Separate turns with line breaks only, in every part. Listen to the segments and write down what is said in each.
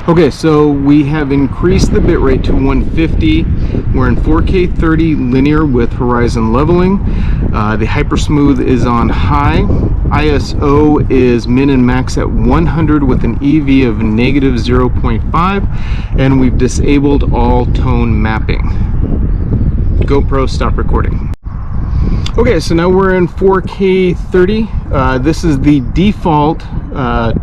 Okay, so we have increased the bitrate to 150. We're in 4K 30 linear with horizon leveling. The Hypersmooth is on high. ISO is min and max at 100 with an EV of negative 0.5, and we've disabled all tone mapping. GoPro, stop recording. Okay, so now we're in 4K 30. This is the default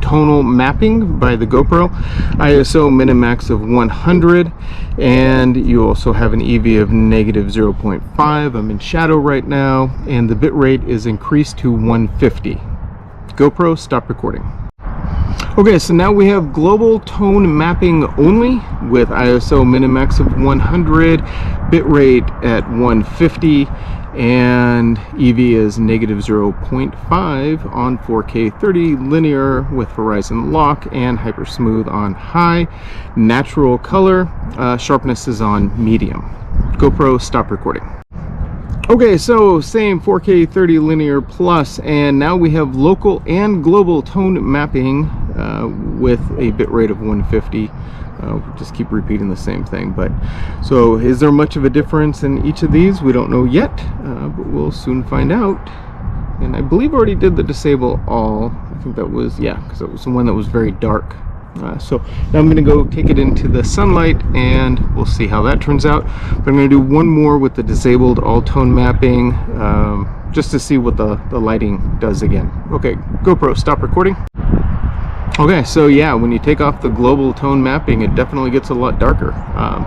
tonal mapping by the GoPro. ISO min and max of 100, and you also have an EV of negative 0.5. I'm in shadow right now, and the bitrate is increased to 150. GoPro, stop recording. Okay, so now we have global tone mapping only with ISO min and max of 100, bitrate at 150, and EV is negative 0.5 on 4K 30 linear with horizon lock, and Hypersmooth on high. Natural color, sharpness is on medium. GoPro, stop recording. Okay, so same 4K 30 linear plus, and now we have local and global tone mapping with a bitrate of 150. Just keep repeating the same thing. But so is there much of a difference in each of these? We don't know yet, but we'll soon find out. And I believe I already did the disable all. I think that was, yeah, because it was the one that was very dark. So now I'm going to go take it into the sunlight and we'll see how that turns out. But I'm going to do one more with the disabled all tone mapping, just to see what the lighting does again. Okay, GoPro, stop recording. Okay, so yeah, when you take off the global tone mapping, it definitely gets a lot darker.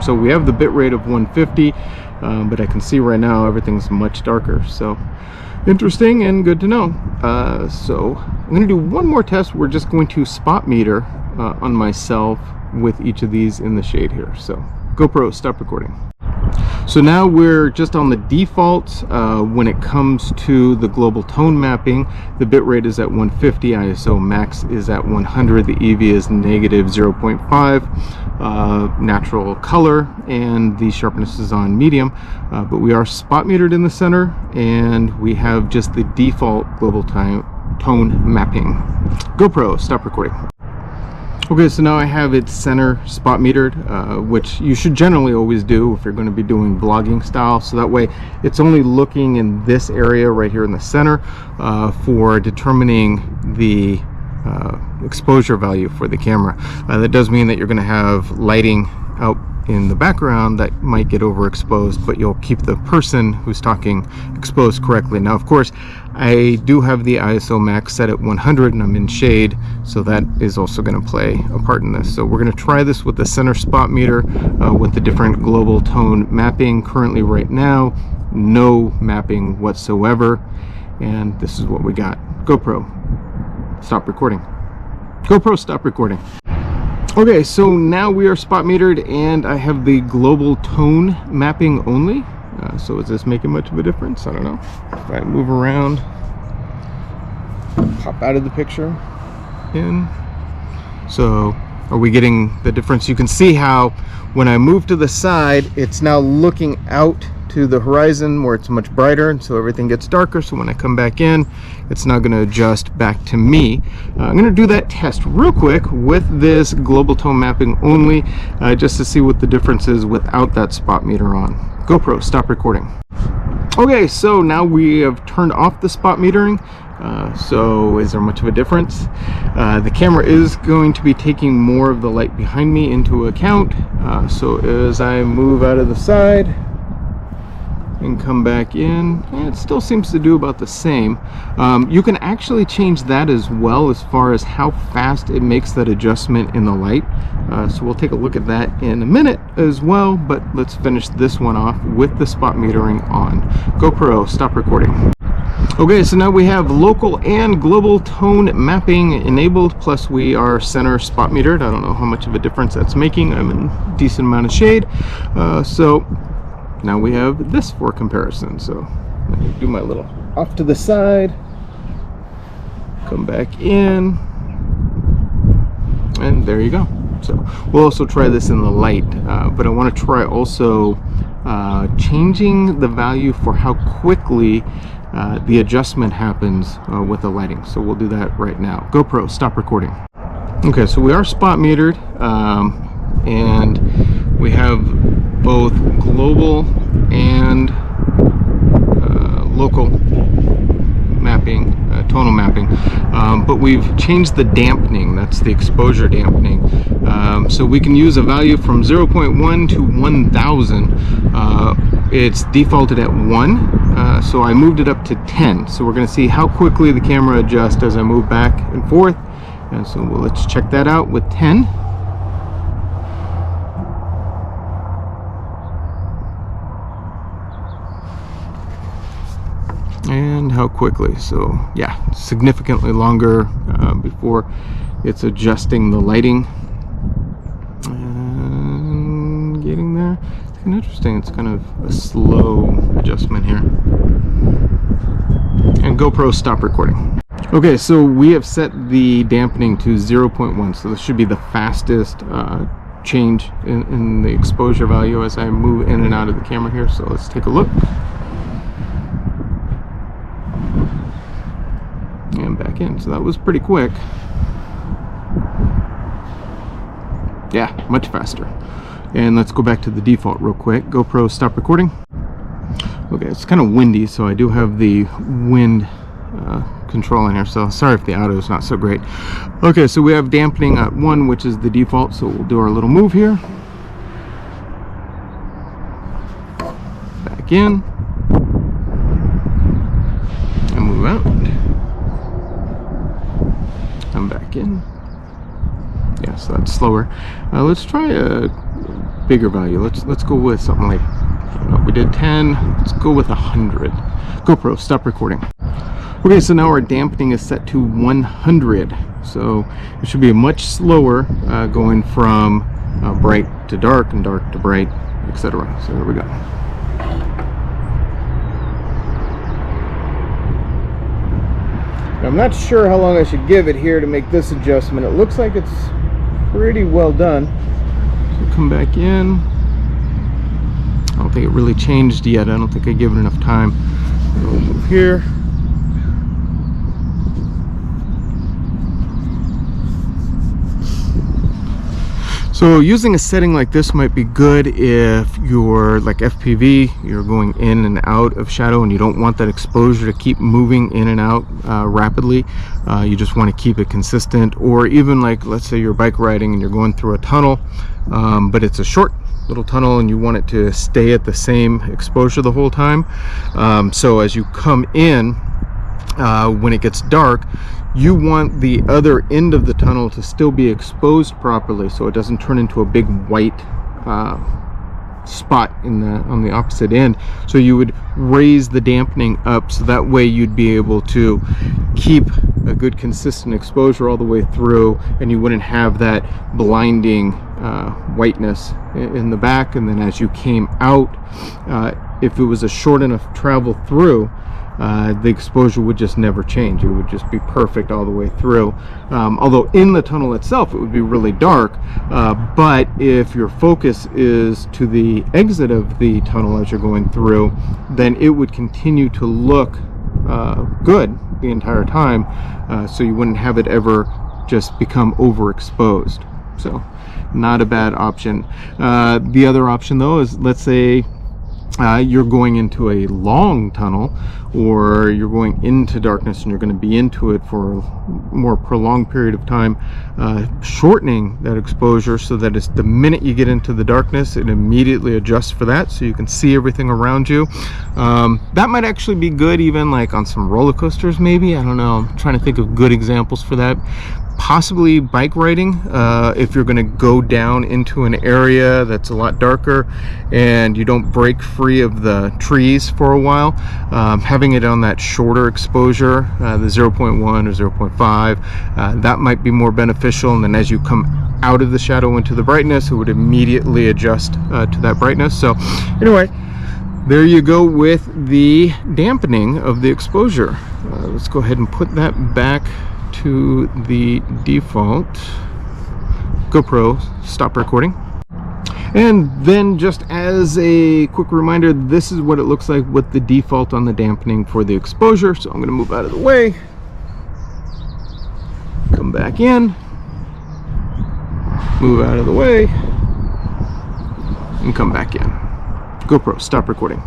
So we have the bitrate of 150, but I can see right now everything's much darker. So interesting and good to know. So I'm going to do one more test. We're just going to spot meter on myself with each of these in the shade here. So GoPro, stop recording. So now we're just on the default when it comes to the global tone mapping. The bitrate is at 150, ISO max is at 100, the EV is negative 0.5, natural color, and the sharpness is on medium. But we are spot metered in the center, and we have just the default global tone mapping. GoPro, stop recording. Okay, so now I have it center spot metered, which you should generally always do if you're going to be doing vlogging style. So that way it's only looking in this area right here in the center for determining the exposure value for the camera. That does mean that you're going to have lighting out in the background that might get overexposed, but you'll keep the person who's talking exposed correctly. Now, of course, I do have the ISO max set at 100 and I'm in shade, so that is also going to play a part in this. So we're going to try this with the center spot meter with the different global tone mapping. Currently right now, no mapping whatsoever, and this is what we got. GoPro, stop recording. GoPro, stop recording. Okay, so now we are spot metered and I have the global tone mapping only. So is this making much of a difference? I don't know. If I move around, pop out of the picture, in. So are we getting the difference? You can see how when I move to the side, it's now looking out to the horizon where it's much brighter, and so everything gets darker. So when I come back in, it's now going to adjust back to me. I'm going to do that test real quick with this global tone mapping only, just to see what the difference is without that spot meter on. GoPro, stop recording. Okay, so now we have turned off the spot metering. So is there much of a difference? The camera is going to be taking more of the light behind me into account. So as I move out of the side and come back in, it still seems to do about the same. You can actually change that as well as far as how fast it makes that adjustment in the light. So we'll take a look at that in a minute as well, but let's finish this one off with the spot metering on. GoPro, stop recording. Okay, so now we have local and global tone mapping enabled, plus we are center spot metered. I don't know how much of a difference that's making. I'm in a decent amount of shade. So now we have this for comparison. So let me do my little off to the side, come back in, and there you go. So we'll also try this in the light, but I want to try also changing the value for how quickly the adjustment happens with the lighting. So we'll do that right now. GoPro, stop recording. Okay, so we are spot metered, and we have both global and local mapping, tonal mapping, but we've changed the dampening. That's the exposure dampening. So we can use a value from 0.1 to 1000. It's defaulted at 1, so I moved it up to 10. So we're going to see how quickly the camera adjusts as I move back and forth. And so let's check that out with 10. And how quickly. So yeah, significantly longer before it's adjusting the lighting. And getting there. It's kind of interesting. It's kind of a slow adjustment here. And GoPro stop recording. Okay, so we have set the dampening to 0.1, so this should be the fastest change in the exposure value as I move in and out of the camera here. So let's take a look. And back in. So that was pretty quick. Yeah, much faster. And let's go back to the default real quick. GoPro stop recording. Okay, it's kind of windy, so I do have the wind control in here, so sorry if the audio is not so great. Okay, so we have dampening at 1, which is the default, so we'll do our little move here. Back in. And move out. I'm back in. Yeah, so that's slower. Let's try a bigger value. Let's go with something like, I don't know, we did 10. Let's go with 100. GoPro stop recording. Okay, so now our dampening is set to 100. So it should be much slower going from bright to dark and dark to bright, etc. So there we go. I'm not sure how long I should give it here to make this adjustment. It looks like it's pretty well done. So come back in. I don't think it really changed yet. I don't think I gave it enough time. We'll move here. So using a setting like this might be good if you're like FPV, you're going in and out of shadow and you don't want that exposure to keep moving in and out rapidly. You just want to keep it consistent. Or even like, let's say you're bike riding and you're going through a tunnel, but it's a short little tunnel and you want it to stay at the same exposure the whole time. So as you come in, when it gets dark, you want the other end of the tunnel to still be exposed properly so it doesn't turn into a big white spot on the opposite end. So you would raise the dampening up so that way you'd be able to keep a good consistent exposure all the way through, and you wouldn't have that blinding whiteness in the back. And then as you came out, if it was a short enough travel through, the exposure would just never change. It would just be perfect all the way through. Although in the tunnel itself it would be really dark, but if your focus is to the exit of the tunnel as you're going through, then it would continue to look good the entire time, so you wouldn't have it ever just become overexposed. So not a bad option. The other option though is, let's say you're going into a long tunnel, or you're going into darkness and you're going to be into it for a more prolonged period of time, shortening that exposure so that it's the minute you get into the darkness it immediately adjusts for that so you can see everything around you. That might actually be good even like on some roller coasters maybe. I don't know, I'm trying to think of good examples for that. Possibly bike riding, if you're going to go down into an area that's a lot darker and you don't break free of the trees for a while, having it on that shorter exposure, the 0.1 or 0.5, that might be more beneficial. And then as you come out of the shadow into the brightness, it would immediately adjust to that brightness. So anyway, there you go with the dampening of the exposure. Let's go ahead and put that back to the default. GoPro stop recording. And then just as a quick reminder, this is what it looks like with the default on the dampening for the exposure. So I'm going to move out of the way, come back in, move out of the way, and come back in. GoPro, stop recording.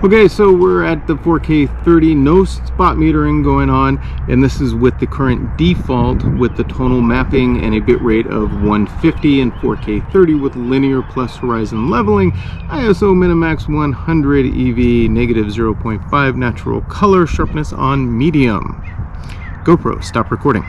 Okay, so we're at the 4K 30, no spot metering going on, and this is with the current default with the tonal mapping and a bitrate of 150 and 4K 30 with linear plus horizon leveling, ISO Minimax 100, EV negative 0.5, natural color sharpness on medium. GoPro, stop recording.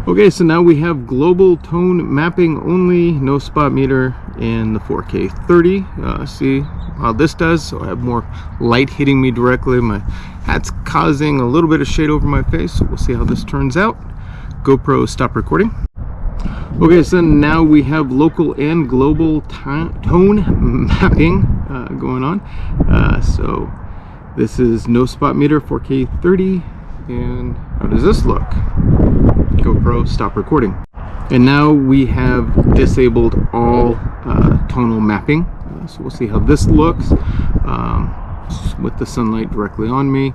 Okay, so now we have global tone mapping only, no spot meter in the 4K 30. See how this does. So I have more light hitting me directly. My hat's causing a little bit of shade over my face, so we'll see how this turns out. GoPro, stop recording. Okay, so now we have local and global tone mapping going on. So this is no spot meter, 4K 30. And how does this look? GoPro, stop recording. And now we have disabled all tonal mapping. So we'll see how this looks with the sunlight directly on me.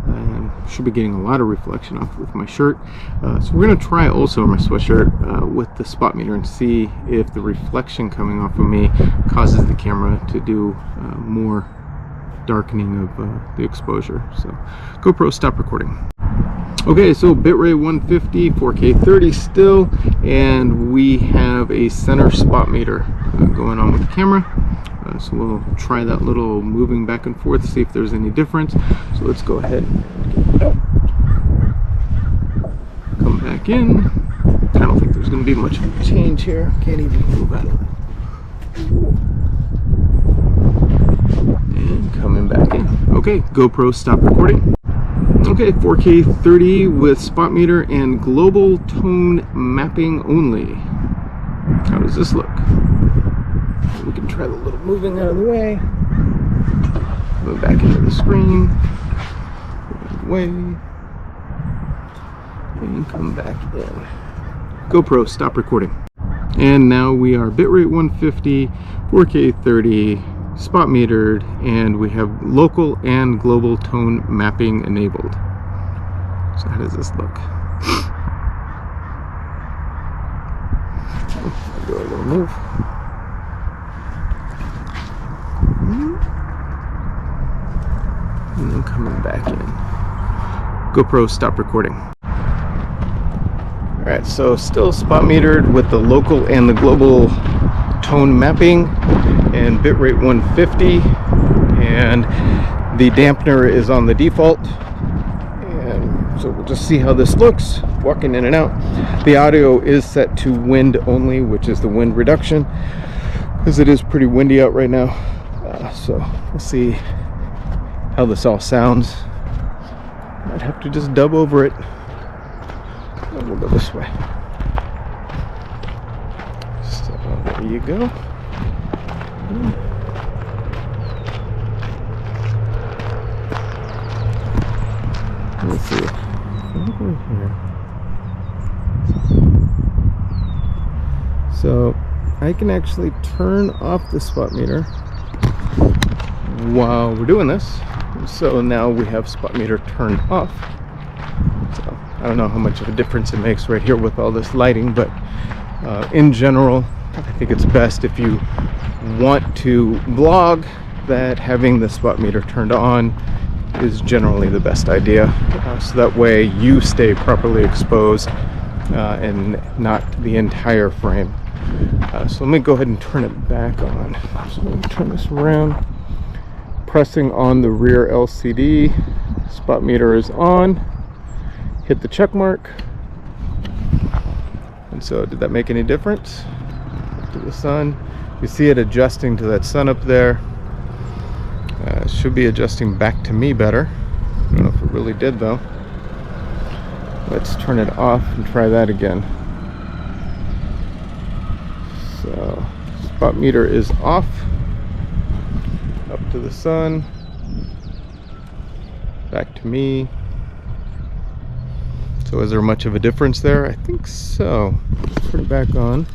And should be getting a lot of reflection off with my shirt. So we're going to try also my sweatshirt with the spot meter and see if the reflection coming off of me causes the camera to do more darkening of the exposure. So GoPro, stop recording. Okay, so bitrate 150, 4K 30 still, and we have a center spot meter going on with the camera. So we'll try that little moving back and forth, see if there's any difference. So let's go ahead and get it out. Come back in. I don't think there's going to be much change here. Can't even move out of it. And coming back in. Okay, GoPro, stop recording. Okay, 4K 30 with spot meter and global tone mapping only. How does this look? We can try the little moving out of the way. Move back into the screen. Away. And come back in. GoPro, stop recording. And now we are bitrate 150, 4K 30, spot metered, and we have local and global tone mapping enabled. So how does this look? I'll do a little move. And then coming back in. GoPro, stop recording. Alright, so still spot metered with the local and the global tone mapping and bitrate 150, and the dampener is on the default, and so we'll just see how this looks walking in and out. The audio is set to wind only, which is the wind reduction, because it is pretty windy out right now. So we'll see how this all sounds. Might have to just dub over it. And we'll go this way. So there you go. Let's see. Over here. So I can actually turn off the spot meter while we're doing this. So now we have spot meter turned off. So I don't know how much of a difference it makes right here with all this lighting, but in general, I think it's best if you want to vlog that having the spot meter turned on is generally the best idea. So that way you stay properly exposed and not the entire frame. So let me go ahead and turn it back on. So let me turn this around. Pressing on the rear LCD, spot meter is on. Hit the check mark. And so did that make any difference? To the sun. You see it adjusting to that sun up there. Should be adjusting back to me better. I don't know if it really did though. Let's turn it off and try that again. So spot meter is off. Up to the sun. Back to me. So is there much of a difference there? I think so. Let's put it back on.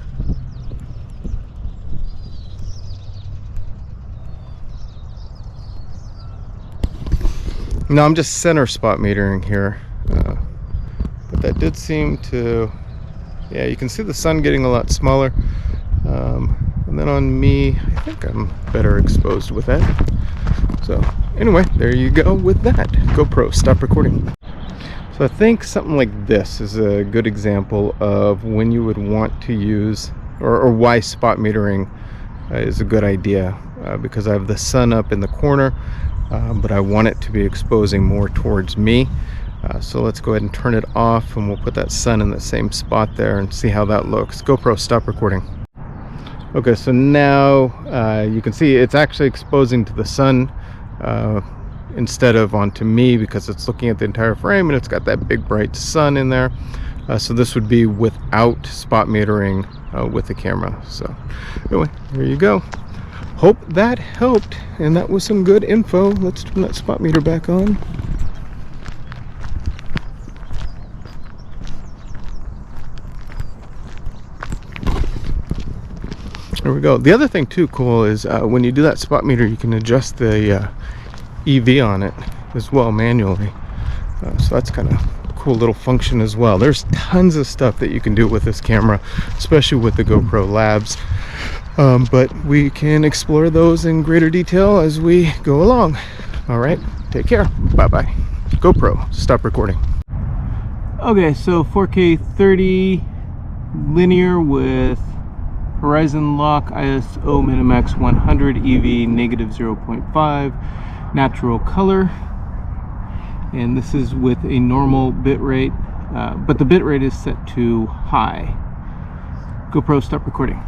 No, I'm just center spot metering here, but that did seem to Yeah, you can see the sun getting a lot smaller. And then on me, I think I'm better exposed with that. So anyway, there you go with that. GoPro, stop recording. So I think something like this is a good example of when you would want to use, or why spot metering is a good idea, because I have the sun up in the corner, but I want it to be exposing more towards me. So let's go ahead and turn it off, and we'll put that sun in the same spot there and see how that looks. GoPro, stop recording. Okay, so now you can see it's actually exposing to the sun instead of onto me, because it's looking at the entire frame and it's got that big bright sun in there. So this would be without spot metering with the camera. So anyway, there you go. Hope that helped, and that was some good info. Let's turn that spot meter back on. There we go. The other thing too cool is when you do that spot meter, you can adjust the EV on it as well manually. So that's kind of a cool little function as well. There's tons of stuff that you can do with this camera, especially with the GoPro Labs. But we can explore those in greater detail as we go along. All right, take care. Bye-bye. GoPro, stop recording. Okay, so 4K 30 linear with Horizon Lock, ISO Minimax 100, EV negative 0.5, natural color, and this is with a normal bitrate, but the bitrate is set to high. GoPro, stop recording.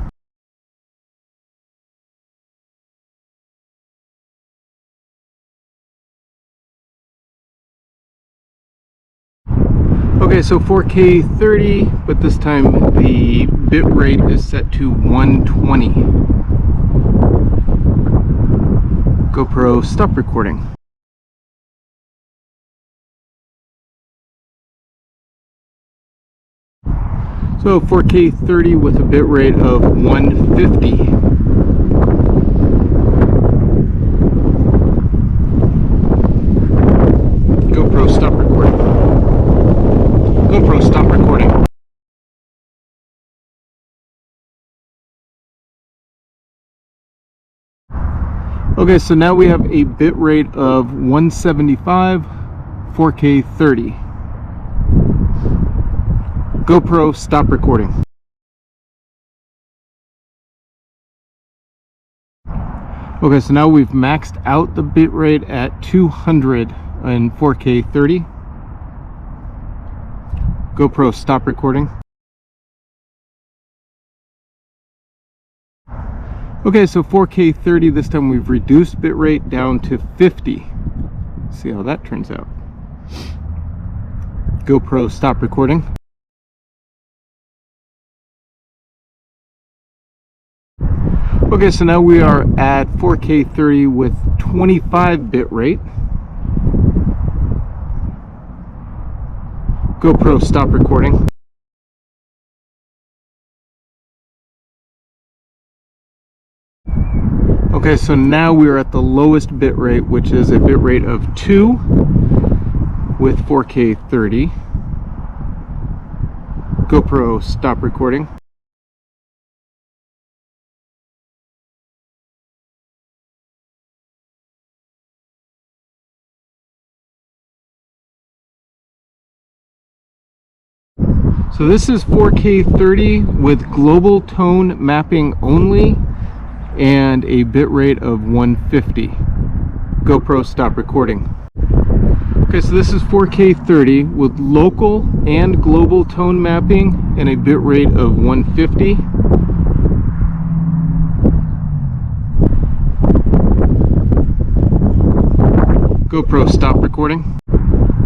Okay, so 4K 30, but this time the bit rate is set to 120. GoPro, stop recording. So 4K 30 with a bit rate of 150. GoPro, stop recording. GoPro, stop recording. Okay, so now we have a bit rate of 175, 4K 30. GoPro, stop recording. Okay, so now we've maxed out the bit rate at 200 in 4K 30. GoPro, stop recording. Okay, so 4K 30, this time we've reduced bitrate down to 50. See how that turns out. GoPro, stop recording. Okay, so now we are at 4K 30 with 25 bitrate. GoPro, stop recording. Okay, so now we're at the lowest bitrate, which is a bitrate of 2 with 4K 30. GoPro, stop recording. So this is 4K 30 with global tone mapping only and a bitrate of 150. GoPro, stop recording. Okay, so this is 4K 30 with local and global tone mapping and a bitrate of 150. GoPro, stop recording.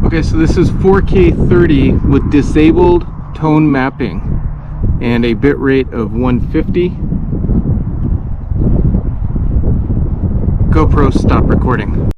Okay, so this is 4K 30 with disabled tone mapping and a bitrate of 150. GoPro, stop recording.